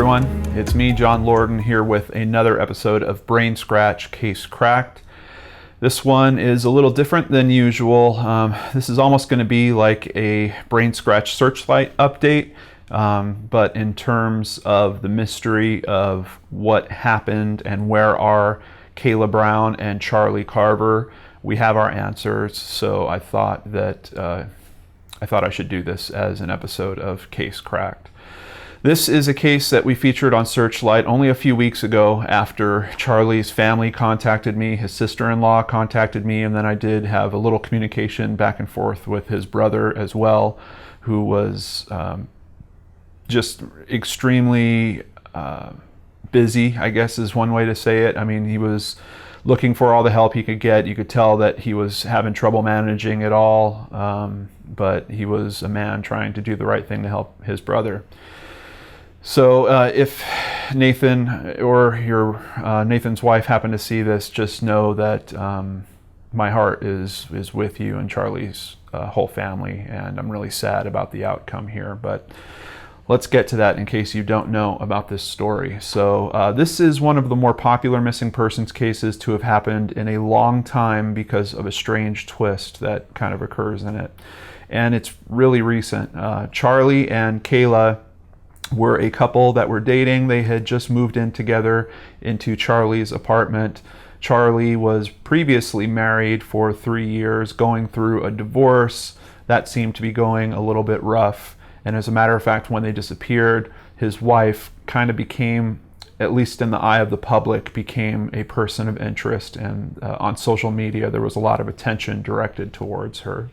everyone. It's me, John Lorden, here with another episode of Brain Scratch Case Cracked. This one is a little different than usual. This is almost going to be like a Brain Scratch Searchlight update, but in terms of the mystery of what happened and where are Kayla Brown and Charlie Carver, we have our answers. So I thought I should do this as an episode of Case Cracked. This is a case that we featured on Searchlight only a few weeks ago after Charlie's family contacted me, his sister-in-law contacted me, and then I did have a little communication back and forth with his brother as well, who was just extremely busy, I guess is one way to say it. I mean, he was looking for all the help he could get. You could tell that he was having trouble managing it all, but he was a man trying to do the right thing to help his brother. So if Nathan or your Nathan's wife happen to see this, just know that my heart is with you and Charlie's whole family, and I'm really sad about the outcome here. But let's get to that in case you don't know about this story. So this is one of the more popular missing persons cases to have happened in a long time because of a strange twist that kind of occurs in it. And it's really recent. Charlie and Kayla were a couple that were dating. They had just moved in together into Charlie's apartment. Charlie was previously married for 3 years, going through a divorce. That seemed to be going a little bit rough. And as a matter of fact, when they disappeared, his wife kind of became, at least in the eye of the public, became a person of interest. And on social media, there was a lot of attention directed towards her.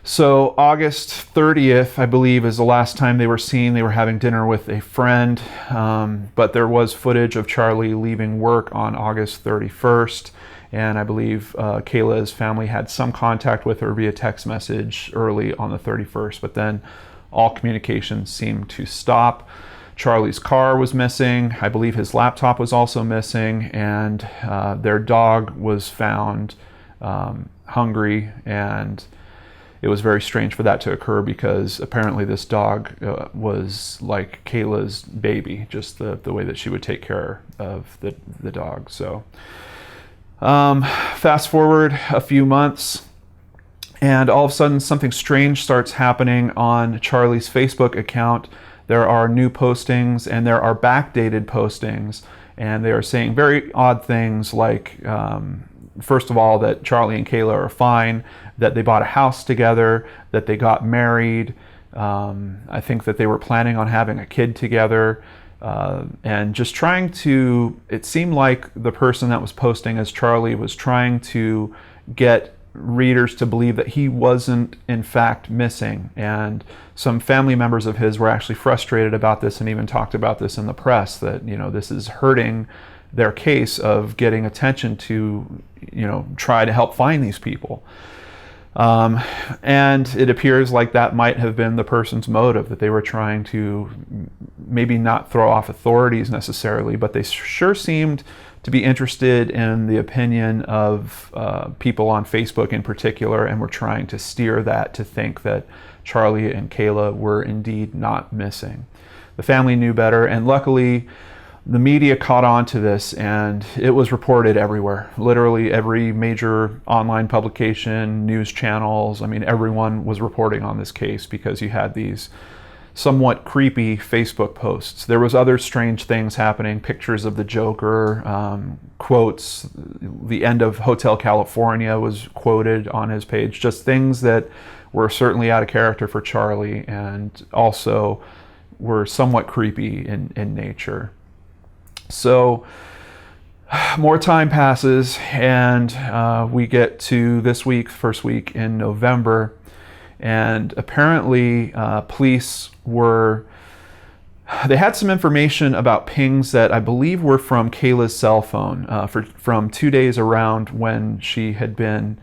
So August 30th, I believe, is the last time they were seen. They were having dinner with a friend, but there was footage of Charlie leaving work on August 31st, and I believe Kayla's family had some contact with her via text message early on the 31st, but then all communication seemed to stop. Charlie's car was missing. I believe his laptop was also missing, and their dog was found hungry, and it was very strange for that to occur because apparently this dog was like Kayla's baby, just the way that she would take care of the dog. So fast forward a few months, and all of a sudden something strange starts happening on Charlie's Facebook account. There are new postings and there are backdated postings, and they are saying very odd things like, first of all, that Charlie and Kayla are fine, that they bought a house together, that they got married. I think that they were planning on having a kid together, and just trying to, it seemed like the person that was posting as Charlie was trying to get readers to believe that he wasn't in fact missing. And some family members of his were actually frustrated about this and even talked about this in the press, that, you know, this is hurting their case of getting attention to, you know, try to help find these people. And it appears like that might have been the person's motive, that they were trying to maybe not throw off authorities necessarily, but they sure seemed to be interested in the opinion of people on Facebook in particular, and were trying to steer that to think that Charlie and Kayla were indeed not missing. The family knew better, and luckily the media caught on to this, and it was reported everywhere. Literally every major online publication, news channels, I mean, everyone was reporting on this case because you had these somewhat creepy Facebook posts. There was other strange things happening, pictures of the Joker, quotes. The end of Hotel California was quoted on his page, just things that were certainly out of character for Charlie and also were somewhat creepy in nature. So more time passes, and we get to this week, first week in November, and apparently police they had some information about pings that I believe were from Kayla's cell phone from 2 days around when she had been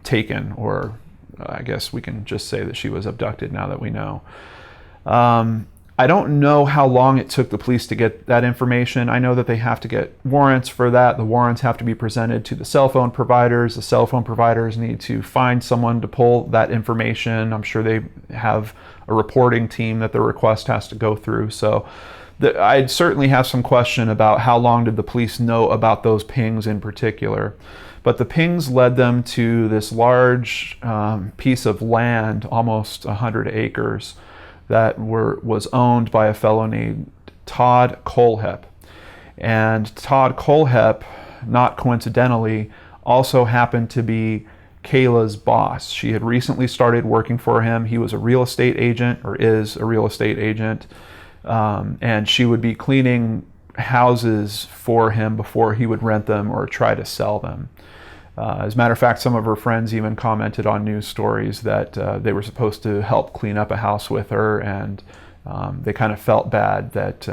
taken, or I guess we can just say that she was abducted now that we know. I don't know how long it took the police to get that information. I know that they have to get warrants for that. The warrants have to be presented to the cell phone providers. The cell phone providers need to find someone to pull that information. I'm sure they have a reporting team that the request has to go through. So I'd certainly have some question about how long did the police know about those pings in particular. But the pings led them to this large piece of land, almost 100 acres, that was owned by a fellow named Todd Kohlhepp. And Todd Kohlhepp, not coincidentally, also happened to be Kayla's boss. She had recently started working for him. He was a real estate agent, or is a real estate agent, and she would be cleaning houses for him before he would rent them or try to sell them. As a matter of fact, some of her friends even commented on news stories that they were supposed to help clean up a house with her, and they kind of felt bad that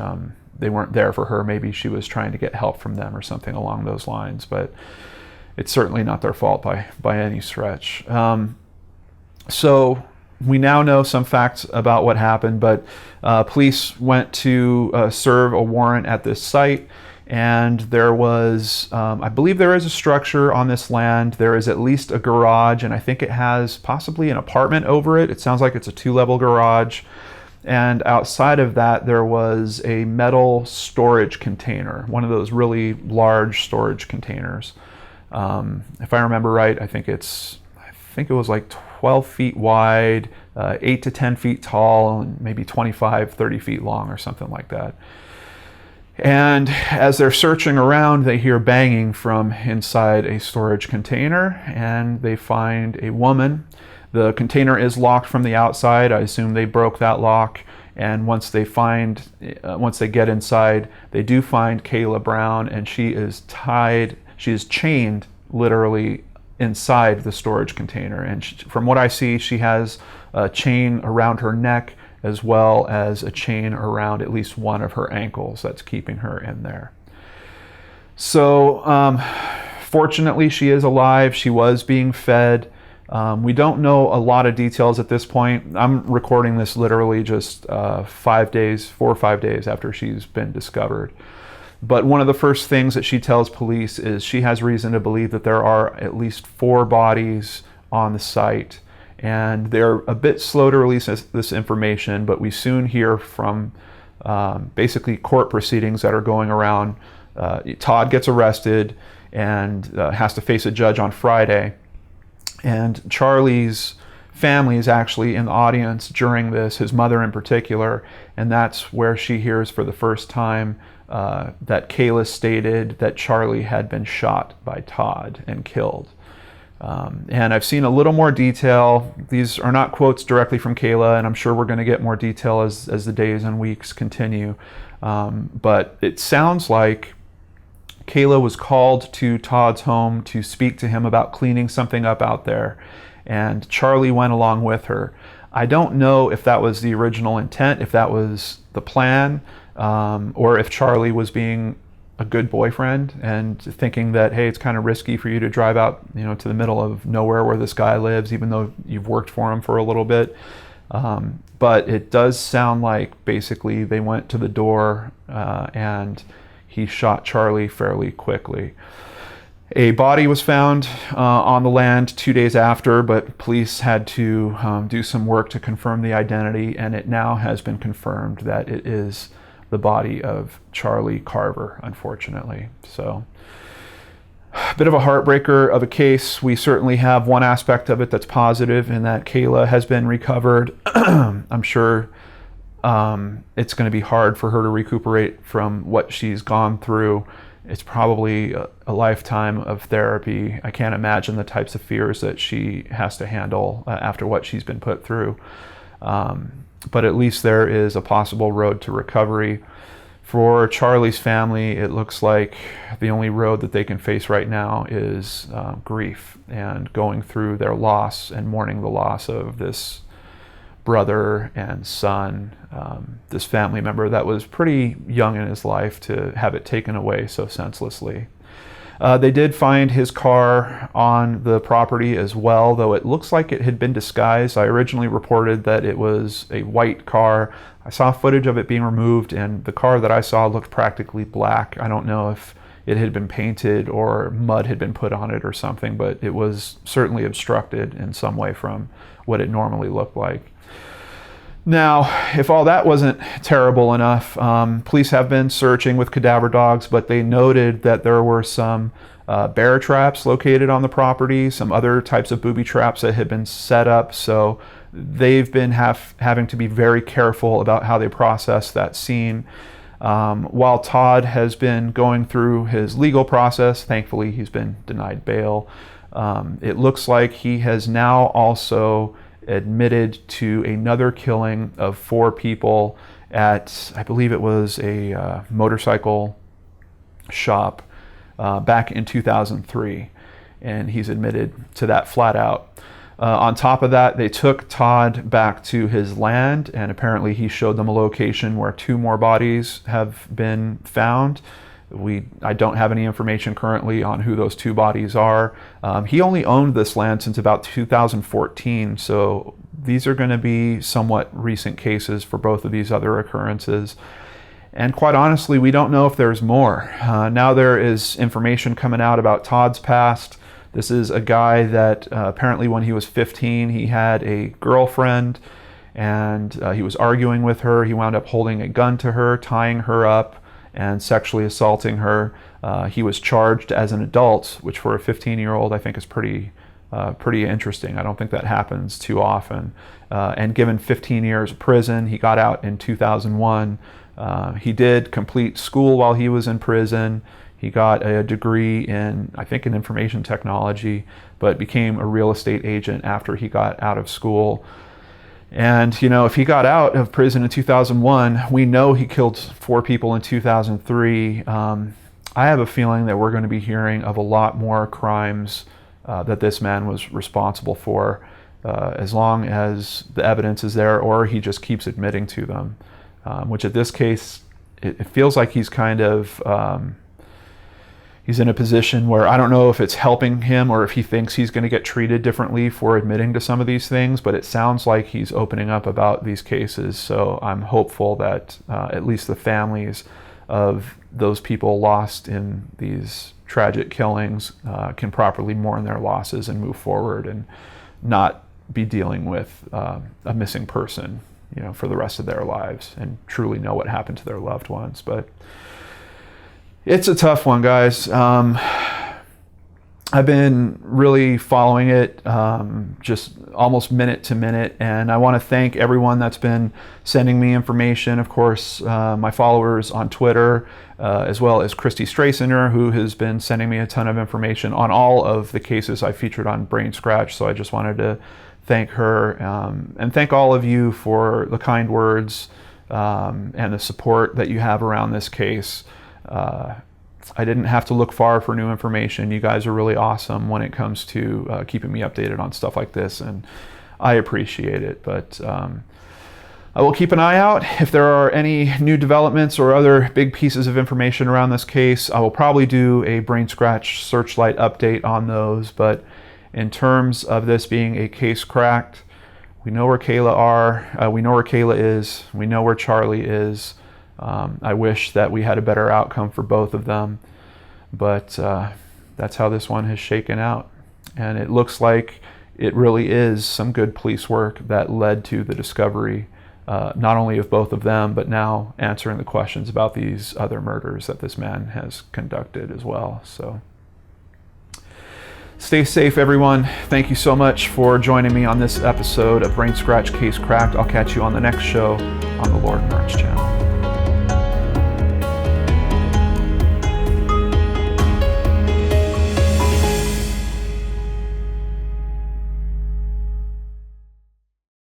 they weren't there for her. Maybe she was trying to get help from them or something along those lines, but it's certainly not their fault by any stretch. So we now know some facts about what happened, but police went to serve a warrant at this site, and there was, I believe there is a structure on this land. There is at least a garage, and I think it has possibly an apartment over it. It sounds like it's a 2-level garage. And outside of that, there was a metal storage container, one of those really large storage containers. If I remember right, I think it was like 12 feet wide, 8 to 10 feet tall, and maybe 25, 30 feet long or something like that. And as they're searching around, they hear banging from inside a storage container, and they find a woman. The container is locked from the outside. I assume they broke that lock. And once they get inside, they do find Kayla Brown, and she is chained literally inside the storage container. And from what I see, she has a chain around her neck as well as a chain around at least one of her ankles that's keeping her in there. So fortunately, she is alive. She was being fed. We don't know a lot of details at this point. I'm recording this literally just 4 or 5 days after she's been discovered. But one of the first things that she tells police is she has reason to believe that there are at least 4 bodies on the site. And they're a bit slow to release this information, but we soon hear from basically court proceedings that are going around. Todd gets arrested and has to face a judge on Friday. And Charlie's family is actually in the audience during this, his mother in particular, and that's where she hears for the first time that Kayla stated that Charlie had been shot by Todd and killed. And I've seen a little more detail. These are not quotes directly from Kayla, and I'm sure we're going to get more detail as the days and weeks continue. But it sounds like Kayla was called to Todd's home to speak to him about cleaning something up out there, and Charlie went along with her. I don't know if that was the original intent, if that was the plan, or if Charlie was being a good boyfriend and thinking that, hey, it's kind of risky for you to drive out, to the middle of nowhere where this guy lives, even though you've worked for him for a little bit. But it does sound like basically they went to the door and he shot Charlie fairly quickly. A body was found on the land 2 days after, but police had to do some work to confirm the identity, and it now has been confirmed that it is the body of Charlie Carver, unfortunately. So, a bit of a heartbreaker of a case. We certainly have one aspect of it that's positive, in that Kayla has been recovered. I'm sure it's going to be hard for her to recuperate from what she's gone through. It's probably a lifetime of therapy. I can't imagine the types of fears that she has to handle after what she's been put through. But at least there is a possible road to recovery. For Charlie's family, it looks like the only road that they can face right now is grief and going through their loss and mourning the loss of this brother and son, this family member that was pretty young in his life, to have it taken away so senselessly. They did find his car on the property as well, though it looks like it had been disguised. I originally reported that it was a white car. I saw footage of it being removed, and the car that I saw looked practically black. I don't know if it had been painted or mud had been put on it or something, but it was certainly obstructed in some way from what it normally looked like. Now, if all that wasn't terrible enough, police have been searching with cadaver dogs, but they noted that there were some bear traps located on the property, some other types of booby traps that had been set up. So they've been having to be very careful about how they process that scene. While Todd has been going through his legal process, thankfully he's been denied bail. It looks like he has now also admitted to another killing of 4 people at, I believe it was a motorcycle shop back in 2003, and he's admitted to that flat out. On top of that, they took Todd back to his land, and apparently he showed them a location where 2 more bodies have been found. I don't have any information currently on who those 2 bodies are. He only owned this land since about 2014, so these are going to be somewhat recent cases for both of these other occurrences. And quite honestly, we don't know if there's more. Now there is information coming out about Todd's past. This is a guy that apparently when he was 15, he had a girlfriend, and he was arguing with her. He wound up holding a gun to her, tying her up, and sexually assaulting her. He was charged as an adult, which for a 15-year-old I think is pretty interesting. I don't think that happens too often. And given 15 years of prison, he got out in 2001. He did complete school while he was in prison. He got a degree in, I think, in information technology, but became a real estate agent after he got out of school. And, you know, if he got out of prison in 2001, we know he killed 4 people in 2003. I have a feeling that we're going to be hearing of a lot more crimes that this man was responsible for, as long as the evidence is there or he just keeps admitting to them, which at this case, it feels like he's kind of... he's in a position where I don't know if it's helping him or if he thinks he's going to get treated differently for admitting to some of these things, but it sounds like he's opening up about these cases. So I'm hopeful that at least the families of those people lost in these tragic killings can properly mourn their losses and move forward and not be dealing with a missing person, you know, for the rest of their lives, and truly know what happened to their loved ones. But it's a tough one, guys. I've been really following it just almost minute to minute, and I want to thank everyone that's been sending me information. Of course, my followers on Twitter, as well as Christy Straciner, who has been sending me a ton of information on all of the cases I featured on Brain Scratch. So I just wanted to thank her and thank all of you for the kind words and the support that you have around this case. I didn't have to look far for new information. You guys are really awesome when it comes to keeping me updated on stuff like this, and I appreciate it. But I will keep an eye out. If there are any new developments or other big pieces of information around this case, I will probably do a Brain Scratch Searchlight update on those. But in terms of this being a case cracked, we know where Kayla we know where Kayla is, we know where Charlie is. I wish that we had a better outcome for both of them, but that's how this one has shaken out. And it looks like it really is some good police work that led to the discovery, not only of both of them, but now answering the questions about these other murders that this man has conducted as well. So stay safe, everyone. Thank you so much for joining me on this episode of Brain Scratch Case Cracked. I'll catch you on the next show on the Lord Merch channel.